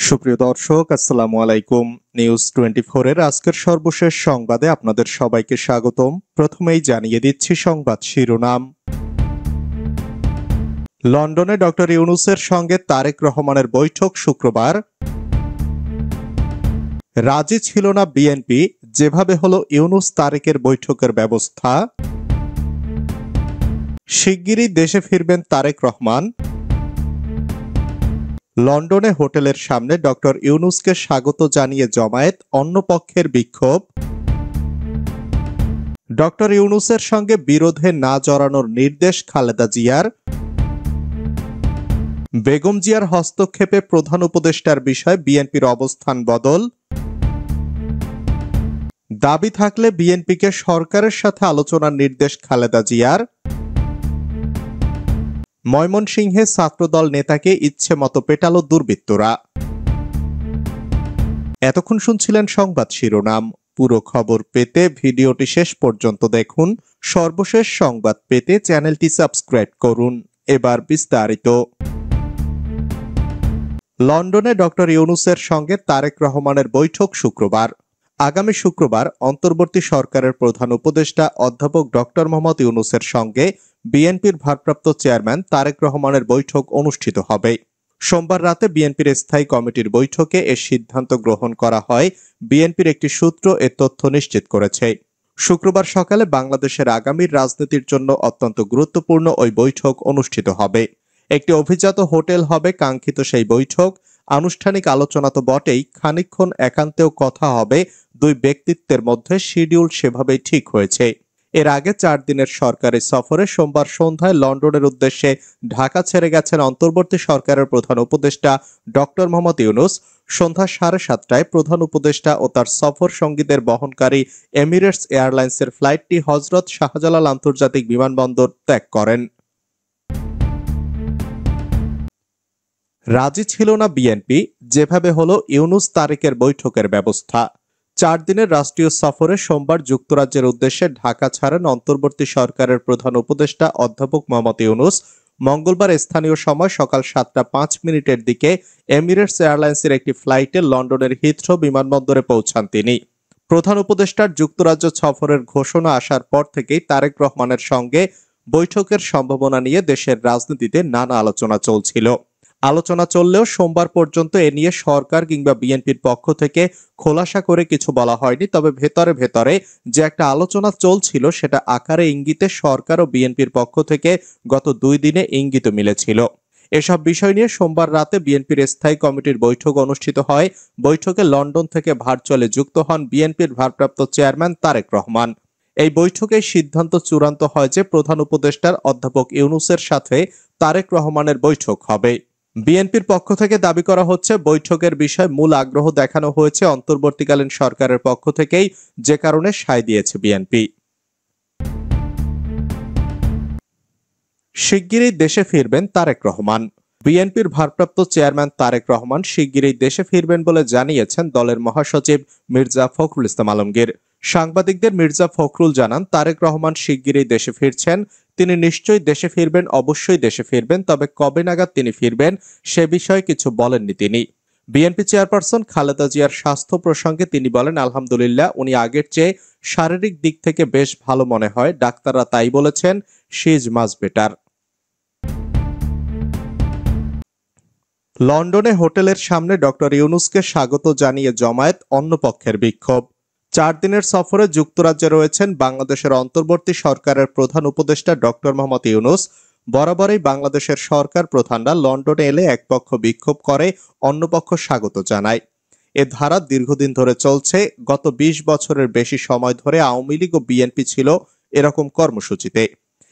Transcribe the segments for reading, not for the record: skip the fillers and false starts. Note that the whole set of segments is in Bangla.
সুপ্রিয় দর্শক, আসসালামু আলাইকুম। নিউজ 24 এর আজকের সর্বশেষ সংবাদে আপনাদের সবাইকে স্বাগতম। প্রথমেই জানিয়ে দিচ্ছি সংবাদ শিরোনাম। লন্ডনে ডক্টর ইউনূসের সঙ্গে তারেক রহমানের বৈঠক শুক্রবার। রাজি ছিল না বিএনপি, যেভাবে হলো ইউনূস তারেকের বৈঠকের ব্যবস্থা। শিগগিরই দেশে ফিরবেন তারেক রহমান। লন্ডনে হোটেলের সামনে ডক্টর ইউনূসকে স্বাগত জানিয়ে জমায়েত, অন্য পক্ষের বিক্ষোভ। ডক্টর ইউনূসের সঙ্গে বিরোধে না জড়ানোর নির্দেশ খালেদা জিয়ার। বেগম জিয়ার হস্তক্ষেপে প্রধান উপদেষ্টার বিষয়ে বিএনপির অবস্থান বদল। দাবি থাকলে বিএনপিকে সরকারের সাথে আলোচনার নির্দেশ খালেদা জিয়ার। ময়মনসিংহে ছাত্রদল নেতাকে ইচ্ছে মতো পেটালো দুর্বৃত্তরা। এতক্ষণ শুনছিলেন সংবাদ শিরোনাম। পুরো খবর পেতে ভিডিওটি শেষ পর্যন্ত দেখুন। সর্বশেষ সংবাদ পেতে চ্যানেলটি সাবস্ক্রাইব করুন। এবার বিস্তারিত। লন্ডনে ডক্টর ইউনূসের সঙ্গে তারেক রহমানের বৈঠক শুক্রবার। আগামী শুক্রবার অন্তর্বর্তী সরকারের প্রধান উপদেষ্টা অধ্যাপক ডক্টর মোহাম্মদ ইউনূসের সঙ্গে বিএনপির ভারপ্রাপ্ত চেয়ারম্যান তারেক রহমানের বৈঠক অনুষ্ঠিত হবে। সোমবার রাতে বিএনপির স্থায়ী কমিটির বৈঠকে এ সিদ্ধান্ত গ্রহণ করা হয়। বিএনপির একটি সূত্র এ তথ্য নিশ্চিত করেছে। শুক্রবার সকালে বাংলাদেশের আগামীর রাজনীতির জন্য অত্যন্ত গুরুত্বপূর্ণ ওই বৈঠক অনুষ্ঠিত হবে। একটি অভিজাত হোটেল হবে কাঙ্ক্ষিত সেই বৈঠক। আনুষ্ঠানিক আলোচনা তো বটেই, খানিকক্ষণ একান্তেও কথা হবে দুই ব্যক্তিত্বের মধ্যে। শিডিউল সেভাবেই ঠিক হয়েছে। এর আগে 4 দিনের সরকারি সফরে সোমবার সন্ধ্যায় লন্ডনের উদ্দেশ্যে ঢাকা ছেড়ে গেছেন অন্তর্বর্তী সরকারের প্রধান উপদেষ্টা ডক্টর মোহাম্মদ ইউনূস। সন্ধ্যা 7:30টায় প্রধান উপদেষ্টা ও তার সফর সঙ্গীদের বহনকারী এমিরেটস এয়ারলাইন্সের ফ্লাইটটি হজরত শাহজালাল আন্তর্জাতিক বিমানবন্দর ত্যাগ করেন। রাজি ছিল না বিএনপি, যেভাবে হলো ইউনূস তারেকের বৈঠকের ব্যবস্থা। 4 দিনের রাষ্ট্রীয় সফরে সোমবার যুক্তরাজ্যের উদ্দেশ্যে ঢাকা ছাড়েন অন্তর্বর্তী সরকারের প্রধান উপদেষ্টা অধ্যাপক মোহাম্মদ ইউনূস। মঙ্গলবার স্থানীয় সময় সকাল 7:05 দিকে এমিরেটস এয়ারলাইন্সের একটি ফ্লাইটে লন্ডনের হিথ্রো বিমানবন্দরে পৌঁছান তিনি। প্রধান উপদেষ্টার যুক্তরাজ্য সফরের ঘোষণা আসার পর থেকেই তারেক রহমানের সঙ্গে বৈঠকের সম্ভাবনা নিয়ে দেশের রাজনীতিতে নানা আলোচনা চলছিল। আলোচনা চললেও সোমবার পর্যন্ত এ নিয়ে সরকার কিংবা বিএনপির পক্ষ থেকে খোলাসা করে কিছু বলা হয়নি। তবে ভেতরে ভেতরে যে একটা আলোচনা চলছিল, সেটা আকারে ইঙ্গিতে সরকার ও বিএনপির পক্ষ থেকে গত 2 দিনে ইঙ্গিত মিলেছিল। এসব বিষয় নিয়ে সোমবার রাতে বিএনপির স্থায়ী কমিটির বৈঠক অনুষ্ঠিত হয়। বৈঠকে লন্ডন থেকে ভার্চুয়ালি যুক্ত হন বিএনপির ভারপ্রাপ্ত চেয়ারম্যান তারেক রহমান। এই বৈঠকে সিদ্ধান্ত চূড়ান্ত হয় যে প্রধান উপদেষ্টার অধ্যাপক ইউনূসের সাথে তারেক রহমানের বৈঠক হবে। বিএনপির পক্ষ থেকে দাবি করা হচ্ছে, বৈঠকের বিষয়ে মূল আগ্রহ দেখানো হয়েছে অন্তর্বর্তীকালীন সরকারের পক্ষ থেকেই, যে কারণে সায় দিয়েছে বিএনপি। শিগগিরই দেশে ফিরবেন তারেক রহমান। বিএনপির ভারপ্রাপ্ত চেয়ারম্যান তারেক রহমান শিগগিরই দেশে ফিরবেন বলে জানিয়েছেন দলের মহাসচিব মির্জা ফখরুল ইসলাম আলমগীর। সাংবাদিকদের মির্জা ফখরুল জানান, তারেক রহমান শিগগিরই দেশে ফিরছেন। তিনি নিশ্চয়ই দেশে ফিরবেন, অবশ্যই দেশে ফিরবেন, তবে কবে নাগাদ তিনি ফিরবেন সে বিষয়ে কিছু বলেননি তিনি। বিএনপি চেয়ারপারসন খালেদা জিয়ার স্বাস্থ্য প্রসঙ্গে তিনি বলেন, আলহামদুলিল্লাহ, উনি আগের চেয়ে শারীরিক দিক থেকে বেশ ভালো মনে হয়। ডাক্তাররা তাই বলেছেন, শি ইজ মাচ বেটার। লন্ডনে হোটেলের সামনে ডক্টর ইউনূসকে স্বাগত জানিয়ে জমায়েত, অন্য পক্ষের বিক্ষোভ। 4 দিনের সফরে যুক্তরাজ্যে রয়েছেন বাংলাদেশের অন্তর্বর্তী সরকারের প্রধান উপদেষ্টা ডক্টর মোহাম্মদ ইউনূস। বরাবরই বাংলাদেশের সরকার প্রধানরা লন্ডনে এলে এক পক্ষ বিক্ষোভ করে, অন্য পক্ষ স্বাগত জানায়। এ ধারা দীর্ঘদিন ধরে চলছে। গত 20 বছরের বেশি সময় ধরে আওয়ামী লীগ ও বিএনপি ছিল এরকম কর্মসূচিতে।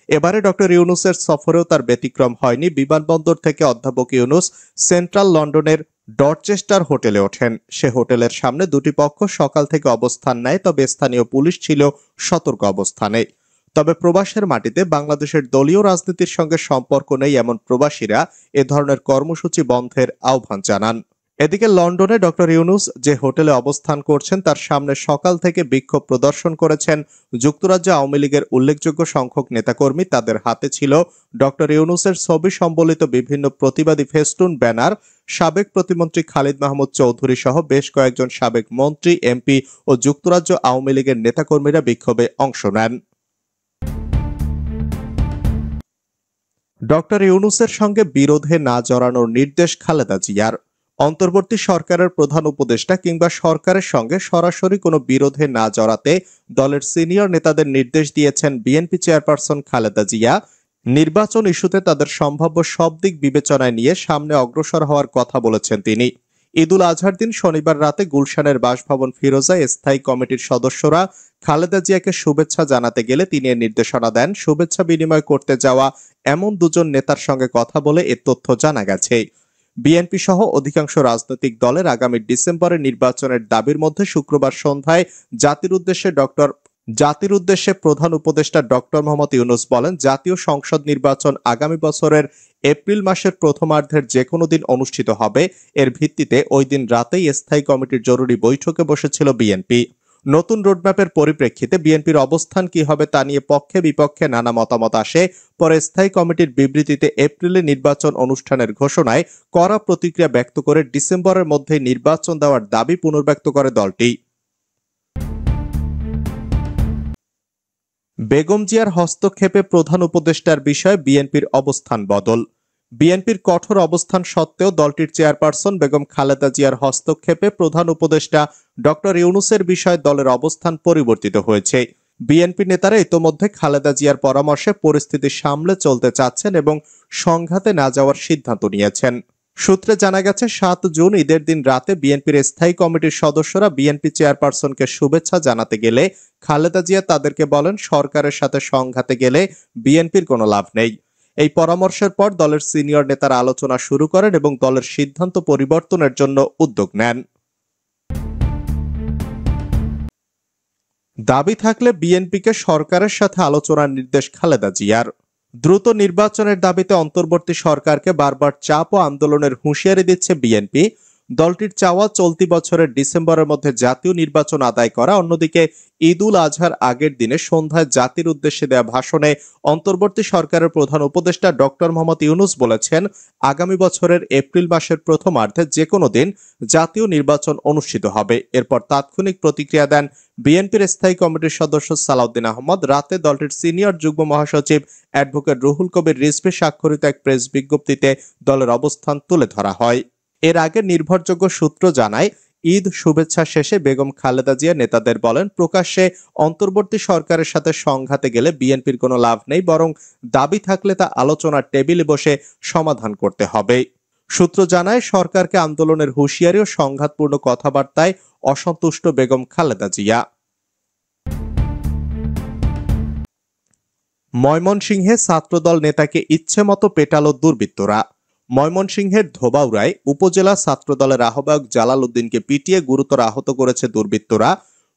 এবারে ডক্টর ইউনূসের সফরেও তার ব্যতিক্রম হয়নি। বিমানবন্দর থেকে অধ্যাপক ইউনূস সেন্ট্রাল লন্ডনের ডরচেস্টার হোটেলে ওঠেন। সে হোটেলের সামনে দুটি পক্ষ সকাল থেকে অবস্থান নেয়, তবে স্থানীয় পুলিশ ছিল সতর্ক অবস্থানে। তবে প্রবাসের মাটিতে বাংলাদেশের দলীয় রাজনীতির সঙ্গে সম্পর্ক নেই এমন প্রবাসীরা এ ধরনের কর্মসূচি বন্ধের আহ্বান জানান। এদিকে লন্ডনে ডক্টর ইউনূস যে হোটেলে অবস্থান করছেন তার সামনে সকাল থেকে বিক্ষোভ প্রদর্শন করেছেন যুক্তরাজ্য আওয়ামী লীগের উল্লেখযোগ্য সংখ্যক নেতাকর্মী। তাদের হাতে ছিল ডক্টর ইউনূসের ছবি সম্বলিত বিভিন্ন প্রতিবাদী ফেস্টুন, ব্যানার। সাবেক প্রতিমন্ত্রী খালিদ মাহমুদ চৌধুরী সহ বেশ কয়েকজন সাবেক মন্ত্রী, এমপি ও যুক্তরাজ্য আওয়ামী লীগের নেতাকর্মীরা বিক্ষোভে অংশ নেন। ডক্টর ইউনূসের সঙ্গে বিরোধে না জড়ানোর নির্দেশ খালেদা জিয়ার। অন্তর্বর্তী সরকারের প্রধান উপদেষ্টা কিংবা সরকারের সঙ্গে সরাসরি কোনো বিরোধে না জড়াতে দলের সিনিয়র নেতাদের নির্দেশ দিয়েছেন বিএনপি চেয়ারপারসন খালেদা জিয়া। নির্বাচন ইস্যুতে তাদের সম্ভাব্য সব দিক বিবেচনায় নিয়ে সামনে অগ্রসর হওয়ার কথা বলেছেন তিনি। ঈদুল আজহার দিন শনিবার রাতে গুলশানের বাসভবন ফিরোজায় স্থায়ী কমিটির সদস্যরা খালেদা জিয়াকে শুভেচ্ছা জানাতে গেলে তিনি এর নির্দেশনা দেন। শুভেচ্ছা বিনিময় করতে যাওয়া এমন দুজন নেতার সঙ্গে কথা বলে এ তথ্য জানা গেছে। বিএনপি সহ অধিকাংশ রাজনৈতিক দলের আগামী ডিসেম্বরে নির্বাচনের দাবির মধ্যে শুক্রবার সন্ধ্যায় জাতির উদ্দেশ্যে প্রধান উপদেষ্টা ডক্টর মোহাম্মদ ইউনূস বলেন, জাতীয় সংসদ নির্বাচন আগামী বছরের এপ্রিল মাসের প্রথমার্ধের যে কোনো দিন অনুষ্ঠিত হবে। এর ভিত্তিতে ওই দিন রাতেই স্থায়ী কমিটির জরুরি বৈঠকে বসেছিল বিএনপি। নতুন রোডম্যাপের পরিপ্রেক্ষিতে বিএনপির অবস্থান কি হবে তা নিয়ে পক্ষে বিপক্ষে নানা মতামত আসে। পরে স্থায়ী কমিটির বিবৃতিতে এপ্রিলে নির্বাচন অনুষ্ঠানের ঘোষণায় কড়া প্রতিক্রিয়া ব্যক্ত করে ডিসেম্বরের মধ্যে নির্বাচন দেওয়ার দাবি পুনর্ব্যক্ত করে দলটি। বেগম জিয়ার হস্তক্ষেপে প্রধান উপদেষ্টার বিষয়ে বিএনপির অবস্থান বদল। বিএনপির কঠোর অবস্থান সত্ত্বেও দলটির চেয়ারপারসন বেগম খালেদা জিয়ার হস্তক্ষেপে প্রধান উপদেষ্টা ডক্টর ইউনূসের বিষয়ে দলের অবস্থান পরিবর্তিত হয়েছে। বিএনপি নেতারা ইতোমধ্যে খালেদা জিয়ার পরামর্শে পরিস্থিতি সামলে চলতে চাচ্ছেন এবং সংঘাতে না যাওয়ার সিদ্ধান্ত নিয়েছেন। সূত্রে জানা গেছে, ৭ জুন ঈদের দিন রাতে বিএনপির স্থায়ী কমিটির সদস্যরা বিএনপি চেয়ারপারসনকে শুভেচ্ছা জানাতে গেলে খালেদা জিয়া তাদেরকে বলেন, সরকারের সাথে সংঘাতে গেলে বিএনপির কোনো লাভ নেই। এই পরামর্শের পর দলের সিনিয়র নেতারা আলোচনা শুরু করেন এবং দলের সিদ্ধান্ত পরিবর্তনের জন্য উদ্যোগ নেন। দাবি থাকলে বিএনপিকে সরকারের সাথে আলোচনার নির্দেশ খালেদা জিয়ার। দ্রুত নির্বাচনের দাবিতে অন্তর্বর্তী সরকারকে বারবার চাপ ও আন্দোলনের হুঁশিয়ারি দিচ্ছে বিএনপি। দলটির চাওয়া চলতি বছরের ডিসেম্বরের মধ্যে জাতীয় নির্বাচন আদায় করা। অন্যদিকে ঈদুল আজহার আগের দিনে সন্ধ্যায় জাতির উদ্দেশ্যে দেয়া ভাষণে অন্তর্বর্তী সরকারের প্রধান উপদেষ্টা ডক্টর মোহাম্মদ ইউনূস বলেছেন, আগামী বছরের এপ্রিল মাসের প্রথমার্ধে যে কোনো দিন জাতীয় নির্বাচন অনুষ্ঠিত হবে। এরপর তাৎক্ষণিক প্রতিক্রিয়া দেন বিএনপির স্থায়ী কমিটির সদস্য সালাউদ্দিন আহমদ। রাতে দলটির সিনিয়র যুগ্ম মহাসচিব অ্যাডভোকেট রুহুল কবির রিজভী স্বাক্ষরিত এক প্রেস বিজ্ঞপ্তিতে দলের অবস্থান তুলে ধরা হয়। এর আগে নির্ভরযোগ্য সূত্র জানায়, ঈদ শুভেচ্ছা শেষে বেগম খালেদা জিয়া নেতাদের বলেন, প্রকাশ্যে অন্তর্বর্তী সরকারের সাথে সংঘাতে গেলে বিএনপির কোনো লাভ নেই, বরং দাবি থাকলে তা আলোচনার টেবিলে বসে সমাধান করতে হবে। সূত্র জানায়, সরকারকে আন্দোলনের হুঁশিয়ারি ও সংঘাতপূর্ণ কথাবার্তায় অসন্তুষ্ট বেগম খালেদা জিয়া। ময়মনসিংহে ছাত্রদল নেতাকে ইচ্ছেমতো পেটালো দুর্বৃত্তরা। ময়মনসিংহের ধোবাউড়ায় উপজেলা ছাত্রদলের আহ্বায়ক জালাল উদ্দিনকে পিটিয়ে গুরুতর আহত করেছে দুর্বৃত্তরা।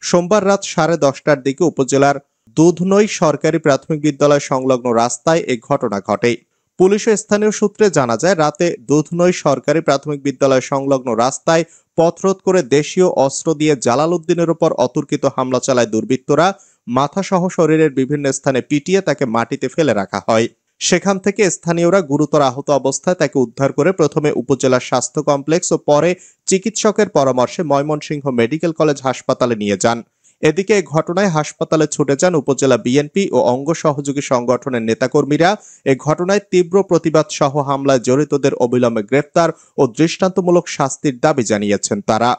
সোমবার রাত 10:30টার দিকে উপজেলার দুধনই সরকারি প্রাথমিক বিদ্যালয় সংলগ্ন রাস্তায় এ ঘটনা ঘটে। পুলিশ ও স্থানীয় সূত্রে জানা যায়, রাতে দুধনই সরকারি প্রাথমিক বিদ্যালয় সংলগ্ন রাস্তায় পথরোধ করে দেশীয় অস্ত্র দিয়ে জালাল উদ্দিনের উপর অতর্কিত হামলা চালায় দুর্বৃত্তরা। মাথাসহ শরীরের বিভিন্ন স্থানে পিটিয়ে তাকে মাটিতে ফেলে রাখা হয়। সেখান থেকে স্থানীয়রা গুরুতর আহত অবস্থায় তাকে উদ্ধার করে প্রথমে উপজেলা স্বাস্থ্য কমপ্লেক্স ও পরে চিকিৎসকের পরামর্শে ময়মনসিংহ মেডিকেল কলেজ হাসপাতালে নিয়ে যান। এদিকে এই ঘটনায় হাসপাতালে ছুটে যান উপজেলা বিএনপি ও অঙ্গ সহযোগী সংগঠনের নেতাকর্মীরা। এ ঘটনায় তীব্র প্রতিবাদ সহ হামলায় জড়িতদের অবিলম্বে গ্রেফতার ও দৃষ্টান্তমূলক শাস্তির দাবি জানিয়েছেন তারা।